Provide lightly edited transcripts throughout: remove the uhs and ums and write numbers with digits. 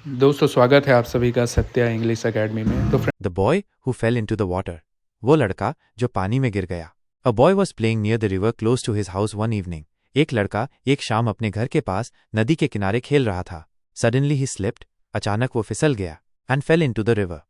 दोस्तों स्वागत है आप सभी का सत्या इंग्लिश एकेडमी में। तो the boy who fell into the water. वो लड़का जो पानी में गिर गया। A boy was playing near the river close to his house one evening. एक लड़का एक शाम अपने घर के पास नदी के किनारे खेल रहा था। Suddenly he slipped. अचानक वो फिसल गया and fell into the river.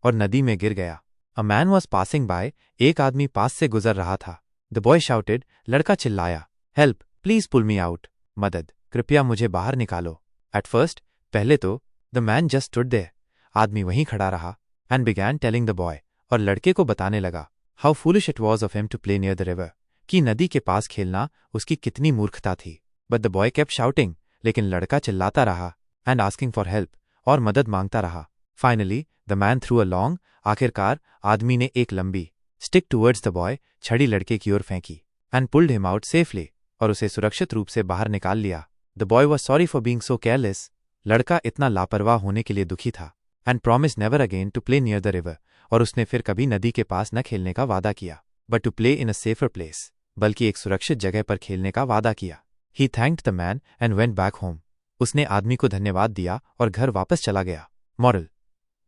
और नदी में गिर गया। A man was passing by. एक आदमी पास से गुजर रहा था। The boy shouted. लड़का चिल्लाया, help, please pull me out. मदद, कृपया मुझे बाहर निकालो। एट फर्स्ट, पहले तो the man just stood there. आदमी वहीं खड़ा रहा and began telling the boy. और लड़के को बताने लगा how foolish it was of him to play near the river. कि नदी के पास खेलना उसकी कितनी मूर्खता थी। But the boy kept shouting. लेकिन लड़का चिल्लाता रहा एंड आस्किंग फॉर हेल्प। और मदद मांगता रहा। Finally the man through a long. आखिरकार आदमी ने एक लंबी स्टिक टूवर्ड्स द बॉय, छड़ी लड़के की ओर फेंकी and pulled him out safely. और उसे सुरक्षित रूप से बाहर निकाल लिया। The boy was sorry for being so careless. लड़का इतना लापरवाह होने के लिए दुखी था and promise never again to play near the river. और उसने फिर कभी नदी के पास न खेलने का वादा किया, but to play in a safer place, बल्कि एक सुरक्षित जगह पर खेलने का वादा किया। He thanked the man and went back home. उसने आदमी को धन्यवाद दिया और घर वापस चला गया। Moral,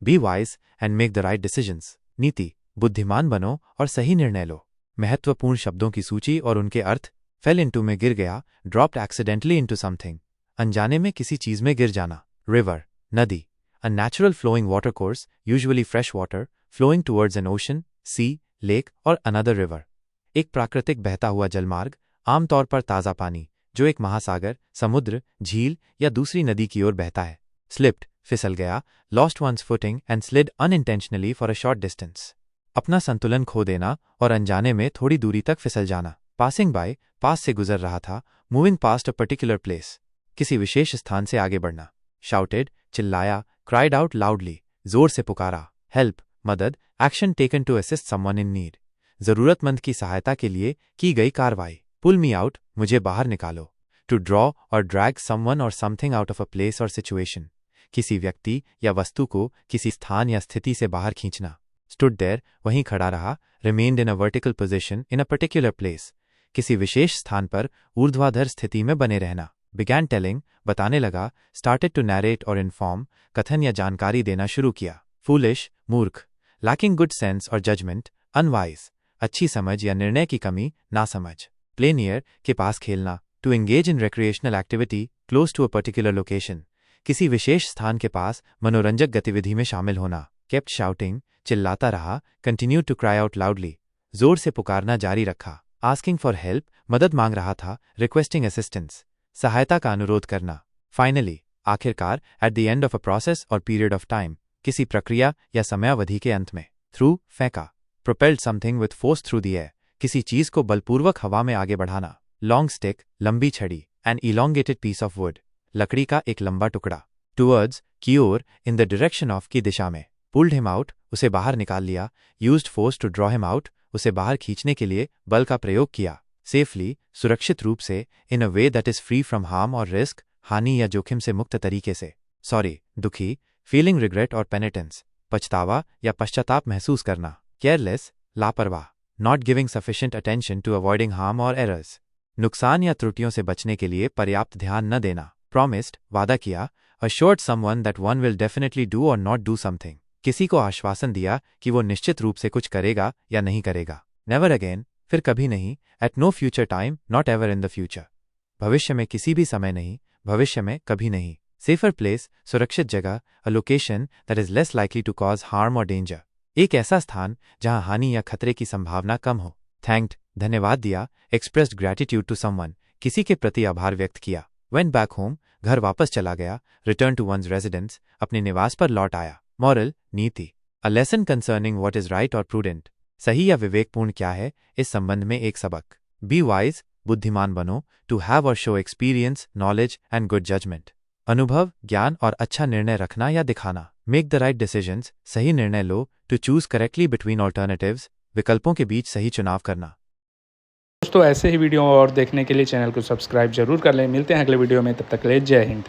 be wise and make the right decisions. नीति, बुद्धिमान बनो और सही निर्णय लो। महत्वपूर्ण शब्दों की सूची और उनके अर्थ। फेल इनटू में गिर गया, ड्रॉप्ड एक्सीडेंटली इनटू समथिंग, अनजाने में किसी चीज में गिर जाना। रिवर, नदी, a natural flowing water course, usually fresh water, flowing towards an ocean, sea, lake और अनदर रिवर। एक प्राकृतिक बहता हुआ जलमार्ग, आमतौर पर ताज़ा पानी, जो एक महासागर, समुद्र, झील या दूसरी नदी की ओर बहता है। स्लिप्ड, फिसल गया, lost once footing and slid unintentionally for a short distance. अपना संतुलन खो देना और अनजाने में थोड़ी दूरी तक फिसल जाना। पासिंग बाय, पास से गुजर रहा था, moving past a particular place, किसी विशेष स्थान से आगे बढ़ना। शाउटेड, चिल्लाया, क्राइड आउट लाउडली, जोर से पुकारा। हेल्प, मदद, action taken to assist someone in need, जरूरतमंद की सहायता के लिए की गई कार्रवाई। पुल मी आउट, मुझे बाहर निकालो। टू ड्रॉ और ड्रैग समवन और something out of a place और सिचुएशन, किसी व्यक्ति या वस्तु को किसी स्थान या स्थिति से बाहर खींचना। स्टूड देयर, वहीं खड़ा रहा। Remained in a vertical position in a particular place, किसी विशेष स्थान पर ऊर्ध्वाधर स्थिति में बने रहना। बिगैन टेलिंग, बताने लगा। स्टार्टेड टू नैरेट और इन्फॉर्म, कथन या जानकारी देना शुरू किया। फूलिश, मूर्ख। लैकिंग गुड सेंस और जजमेंट, अनवाइज, अच्छी समझ या निर्णय की कमी, नासमझ। प्ले नियर, के पास खेलना। To engage in recreational activity close to a particular location, किसी विशेष स्थान के पास मनोरंजक गतिविधि में शामिल होना। केप्ट शाउटिंग, चिल्लाता रहा। Continue to cry out loudly, जोर से पुकारना जारी रखा। आस्किंग फॉर हेल्प, मदद मांग रहा था। रिक्वेस्टिंग असिस्टेंस, सहायता का अनुरोध करना। फाइनली, आखिरकार, at the end of a process और पीरियड ऑफ टाइम, किसी प्रक्रिया या समयावधि के अंत में। थ्रू, फेंका। Propelled something with force through the air, किसी चीज को बलपूर्वक हवा में आगे बढ़ाना। लॉन्ग स्टिक, लंबी छड़ी। An elongated piece of wood, लकड़ी का एक लंबा टुकड़ा। टूवर्ड्स, की ओर, इन द डायरेक्शन ऑफ, की दिशा में। पुल्ड हिम आउट, उसे बाहर निकाल लिया। Used force to draw him out, उसे बाहर खींचने के लिए बल का प्रयोग किया। सेफली, सुरक्षित रूप से। In a way that is free from harm और रिस्क, हानि या जोखिम से मुक्त तरीके से। सॉरी, दुखी। फीलिंग रिग्रेट और पेनिटेंस, पछतावा या पश्चाताप महसूस करना। केयरलेस, लापरवाह। Not giving sufficient attention to avoiding harm or errors, नुकसान या त्रुटियों से बचने के लिए पर्याप्त ध्यान न देना। प्रॉमिस्ड, वादा किया। Assured someone that one will definitely do और नॉट डू समथिंग, किसी को आश्वासन दिया कि वो निश्चित रूप से कुछ करेगा या नहीं करेगा। नेवर अगेन, फिर कभी नहीं। At no future time, not ever in the future, भविष्य में किसी भी समय नहीं, भविष्य में कभी नहीं। सेफर प्लेस, सुरक्षित जगह। A location that is less likely to cause harm or danger, एक ऐसा स्थान जहां हानि या खतरे की संभावना कम हो। थैंक्ड, धन्यवाद दिया। एक्सप्रेस्ड ग्रैटिट्यूड टू समवन, किसी के प्रति आभार व्यक्त किया। वेंट बैक होम, घर वापस चला गया। रिटर्न टू वंस रेजिडेंस, अपने निवास पर लौट आया। मॉरल, नीति, a lesson concerning what is right और प्रूडेंट, सही या विवेकपूर्ण क्या है, इस संबंध में एक सबक। बी वाइज, बुद्धिमान बनो। To have or show experience, knowledge and good judgment, अनुभव, ज्ञान और अच्छा निर्णय रखना या दिखाना। मेक द राइट डिसीजंस, सही निर्णय लो। To choose correctly between alternatives, विकल्पों के बीच सही चुनाव करना। दोस्तों ऐसे ही वीडियो और देखने के लिए चैनल को सब्सक्राइब जरूर कर लें। मिलते हैं अगले वीडियो में, तब तक के लिए जय हिंद।